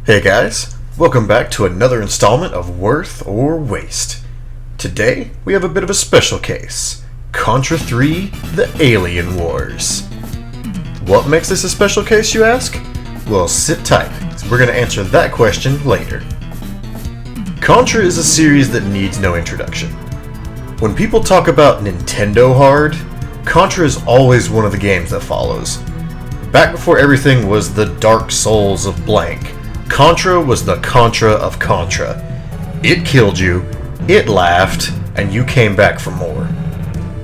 Hey guys, welcome back to another installment of Worth or Waste. Today, we have a bit of a special case. Contra 3, The Alien Wars. What makes this a special case, you ask? Well, sit tight, because we're going to answer that question later. Contra is a series that needs no introduction. When people talk about Nintendo hard, Contra is always one of the games that follows. Back before everything was the Dark Souls of blank, Contra was the Contra of Contra. It killed you, it laughed, and you came back for more.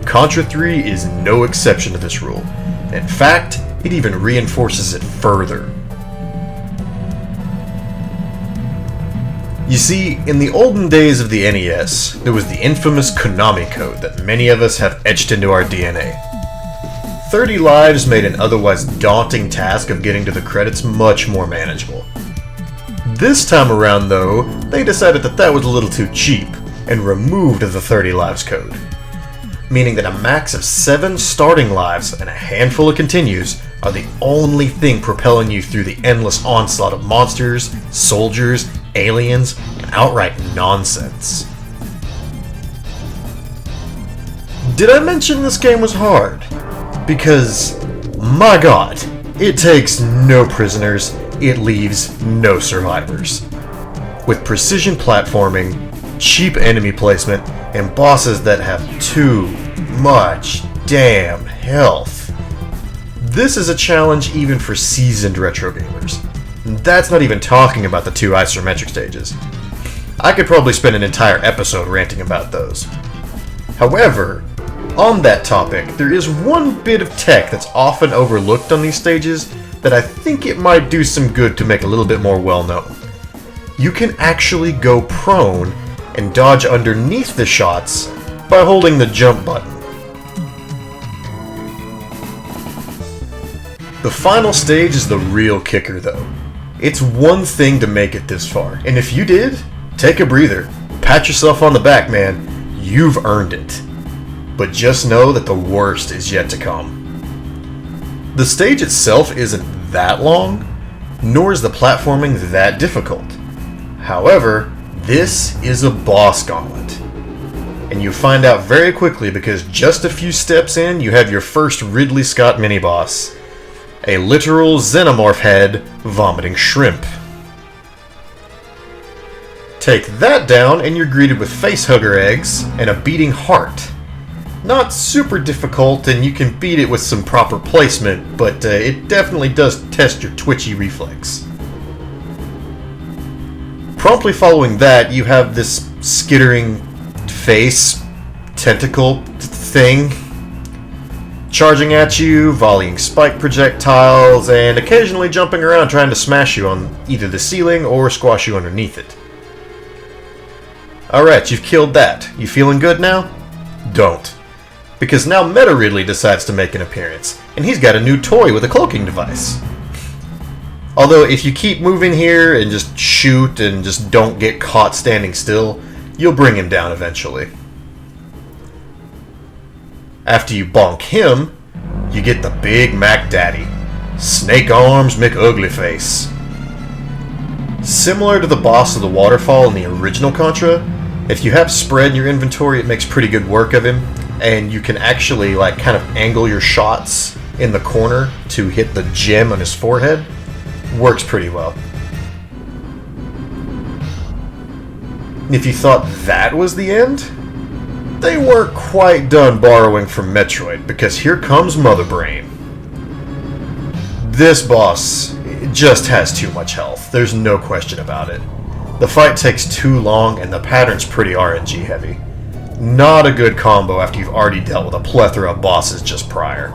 Contra 3 is no exception to this rule. In fact, it even reinforces it further. You see, in the olden days of the NES, there was the infamous Konami code that many of us have etched into our DNA. 30 lives made an otherwise daunting task of getting to the credits much more manageable. This time around, though, they decided that was a little too cheap, and removed the 30 lives code. Meaning that a max of 7 starting lives and a handful of continues are the only thing propelling you through the endless onslaught of monsters, soldiers, aliens, and outright nonsense. Did I mention this game was hard? Because, my god, it takes no prisoners, it leaves no survivors. With precision platforming, cheap enemy placement, and bosses that have too much damn health. This is a challenge even for seasoned retro gamers. And that's not even talking about the 2 isometric stages. I could probably spend an entire episode ranting about those. However, on that topic, there is one bit of tech that's often overlooked on these stages that I think it might do some good to make a little bit more well known. You can actually go prone and dodge underneath the shots by holding the jump button. The final stage is the real kicker though. It's one thing to make it this far, and if you did, take a breather, pat yourself on the back, man, you've earned it. But just know that the worst is yet to come. The stage itself isn't that long, nor is the platforming that difficult. However, this is a boss gauntlet. And you find out very quickly because just a few steps in, you have your first Ridley Scott mini-boss. A literal xenomorph head vomiting shrimp. Take that down and you're greeted with facehugger eggs and a beating heart. Not super difficult, and you can beat it with some proper placement, but it definitely does test your twitchy reflex. Promptly following that, you have this skittering face, tentacle thing, charging at you, volleying spike projectiles, and occasionally jumping around trying to smash you on either the ceiling or squash you underneath it. Alright, you've killed that. You feeling good now? Don't. Because now Meta Ridley decides to make an appearance, and he's got a new toy with a cloaking device. Although if you keep moving here and just shoot and just don't get caught standing still, you'll bring him down eventually. After you bonk him, you get the big Mack Daddy, Snake Arms McUglyface. Similar to the boss of the waterfall in the original Contra, if you have spread in your inventory, it makes pretty good work of him. And you can actually kind of angle your shots in the corner to hit the gem on his forehead. Works pretty well. If you thought that was the end, they weren't quite done borrowing from Metroid, because here comes Mother Brain. This boss just has too much health. There's no question about it. The fight takes too long and the pattern's pretty RNG heavy. Not a good combo after you've already dealt with a plethora of bosses just prior.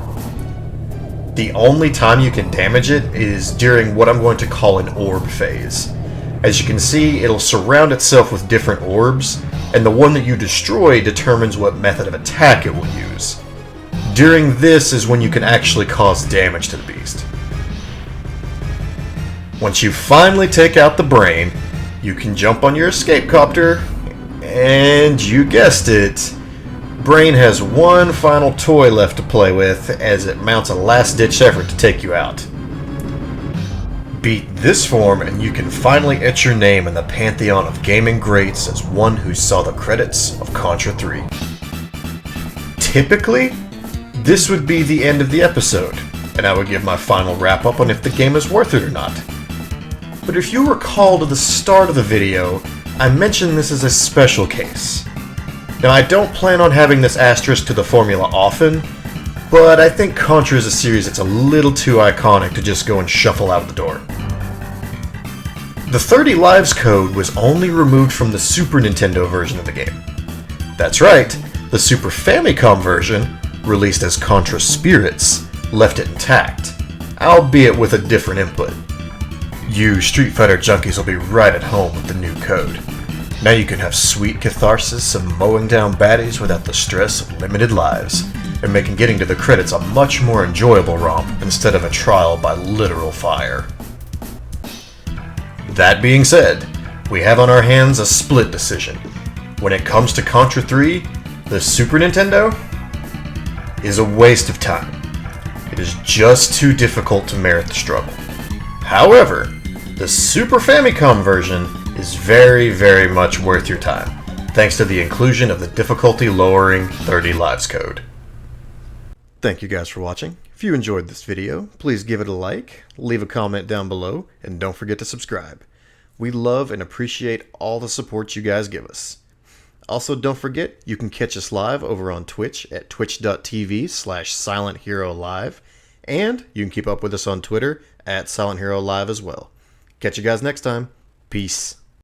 The only time you can damage it is during what I'm going to call an Orb Phase. As you can see, it'll surround itself with different orbs, and the one that you destroy determines what method of attack it will use. During this is when you can actually cause damage to the beast. Once you finally take out the brain, you can jump on your escape copter. And you guessed it, Brain has one final toy left to play with as it mounts a last-ditch effort to take you out. Beat this form and you can finally etch your name in the pantheon of gaming greats as one who saw the credits of Contra 3. Typically, this would be the end of the episode, and I would give my final wrap-up on if the game is worth it or not. But if you recall to the start of the video, I mentioned this as a special case. Now, I don't plan on having this asterisk to the formula often, but I think Contra is a series that's a little too iconic to just go and shuffle out the door. The 30 lives code was only removed from the Super Nintendo version of the game. That's right, the Super Famicom version, released as Contra Spirits, left it intact, albeit with a different input. You Street Fighter junkies will be right at home with the new code. Now you can have sweet catharsis of mowing down baddies without the stress of limited lives, and making getting to the credits a much more enjoyable romp instead of a trial by literal fire. That being said, we have on our hands a split decision. When it comes to Contra 3, the Super Nintendo is a waste of time. It is just too difficult to merit the struggle. However, the Super Famicom version is very, very much worth your time, thanks to the inclusion of the difficulty lowering 30 lives code. Thank you guys for watching. If you enjoyed this video, please give it a like, leave a comment down below, and don't forget to subscribe. We love and appreciate all the support you guys give us. Also, don't forget, you can catch us live over on Twitch at twitch.tv/SilentHeroLive, and you can keep up with us on Twitter at SilentHeroLive as well. Catch you guys next time. Peace.